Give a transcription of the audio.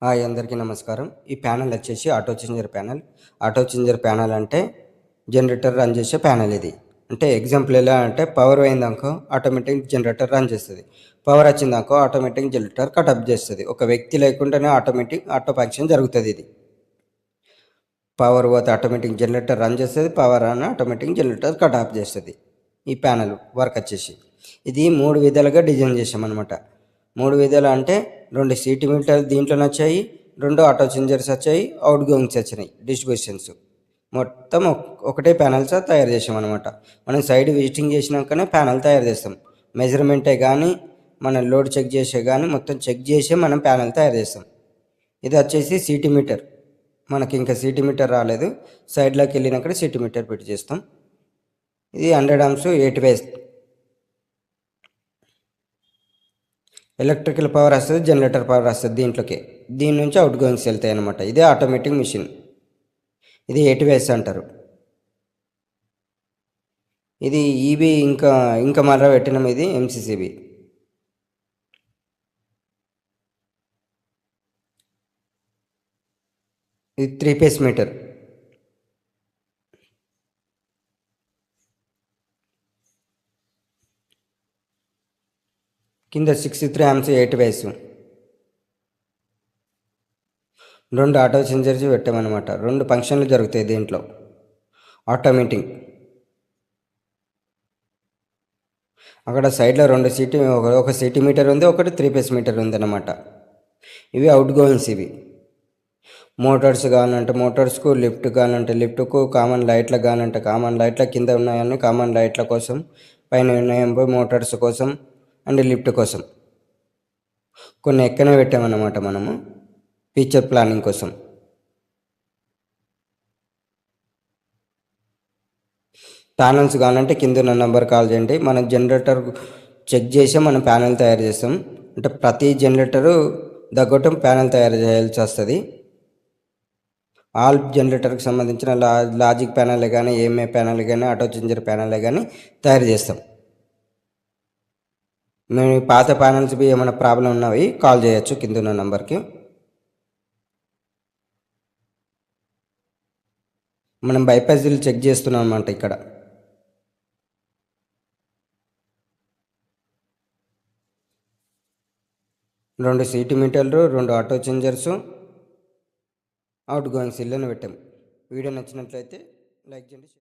Hi అందరికీ నమస్కారం. ఈ ప్యానెల్ వచ్చేసి auto changer panel. Auto changer panel అంటే జనరేటర్ రన్ చేసే ప్యానెల్ ఇది. అంటే ఎగ్జాంపుల్ ఎలా అంటే పవర్ పోయిందనుకో ఆటోమేటిక్ జనరేటర్ రన్ చేస్తుంది. పవర్ వచ్చిందనుకో ఆటోమేటిక్ జనరేటర్ కట్ ఆఫ్ చేస్తుంది. ఒక వ్యక్తి లేకుండానే ఆటో ఫంక్షన్ జరుగుతుంది. ఇది పవర్ పోతే ఆటోమేటిక్ జనరేటర్ రన్ చేస్తుంది, పవర్ అని ఆటోమేటిక్ జనరేటర్ కట్ ఆఫ్ చేస్తుంది. ఈ ప్యానెల్ వర్క్ వచ్చేసి ఇది 3 విధాలుగా డిజైన్ చేసామన్నమాట. 3 విధాలు అంటే 2 సీటీ మీటర్లు దీంట్లోనే వచ్చాయి, 2 ఆటో చేంజర్స్ వచ్చాయి, అవుట్ గోయింగ్స్ వచ్చినాయి డిస్ట్రిబ్యూషన్స్. మొత్తం ఒకటే ప్యానెల్స్ తయారు చేసామన్నమాట. మనం సైడ్ విజిటింగ్ చేసినాకనే ప్యానెల్ తయారు చేస్తాం. మెజర్మెంటే కానీ మన లోడ్ చెక్ చేసే కానీ మొత్తం చెక్ చేసే మనం ప్యానెల్ తయారు చేస్తాం. ఇది వచ్చేసి సీటీ మీటర్. మనకి ఇంకా సీటీ మీటర్ రాలేదు. సైడ్లోకి వెళ్ళినాక సీటీ మీటర్ పెట్టి చేస్తాం. ఇది 100 amps 8 ways. ఎలక్ట్రికల్ పవర్ వస్తుంది, జనరేటర్ పవర్ వస్తుంది దీంట్లోకి. దీని నుంచి అవుట్ గోయింగ్స్ వెళ్తాయి అనమాట. ఇదే ఆటోమేటిక్ మిషన్. ఇది 8 ways అంటారు. ఇది ఈబీ ఇంకా మళ్ళీ పెట్టినాం. ఇది ఎంసీసీబీ. ఇది 3 phase మీటర్. కింద 63 amps 8 ways. 2 ఆటో చేంజర్స్ పెట్టామన్నమాట. 2 ఫంక్షన్లు జరుగుతాయి దీంట్లో. ఆటోమేటిక్ అక్కడ సైడ్లో 2 సీటీ, ఒక సీటీ మీటర్ ఉంది, ఒకటి 3 phase మీటర్ ఉంది అన్నమాట. ఇవి అవుట్ గోయింగ్స్. ఇవి మోటార్స్ కావాలంటే మోటార్స్కు, లిఫ్ట్ కావాలంటే లిఫ్ట్కు, కామన్ లైట్లకు కావాలంటే కామన్ లైట్ల కింద ఉన్నాయని కామన్ లైట్ల కోసం, పైన ఉన్నాయంపై మోటార్స్ కోసం అండ్ లిఫ్ట్ కోసం. కొన్ని ఎక్కనే పెట్టామన్నమాట మనము ఫీచర్ ప్లానింగ్ కోసం. ప్యానల్స్ కావాలంటే కింద ఉన్న నెంబర్ కాల్ చేయండి. మన జనరేటర్ చెక్ చేసి మనం ప్యానెల్ తయారు చేస్తాం. అంటే ప్రతి జనరేటరు తగ్గటం ప్యానెల్ తయారు చేయాల్సి వస్తుంది. ఆల్ జనరేటర్కి సంబంధించిన లాజిక్ ప్యానెల్ కానీ, ఏఎంఏ ప్యానెల్ కానీ, ఆటో చేంజర్ ప్యానెల్ కానీ తయారు చేస్తాం. మేము పాత ప్యానెల్స్ ఏమైనా ప్రాబ్లం ఉన్నవి కాల్ చేయొచ్చు కింద ఉన్న నెంబర్కి. మనం బైపాస్లు చెక్ చేస్తున్నాం అన్నమాట. ఇక్కడ 2 సీటీ మీటర్లు, 2 ఆటో చేంజర్సు, అవుట్ గోయింగ్స్ ఇల్లుని పెట్టాం. వీడియో నచ్చినట్లయితే లైక్ చేయండి.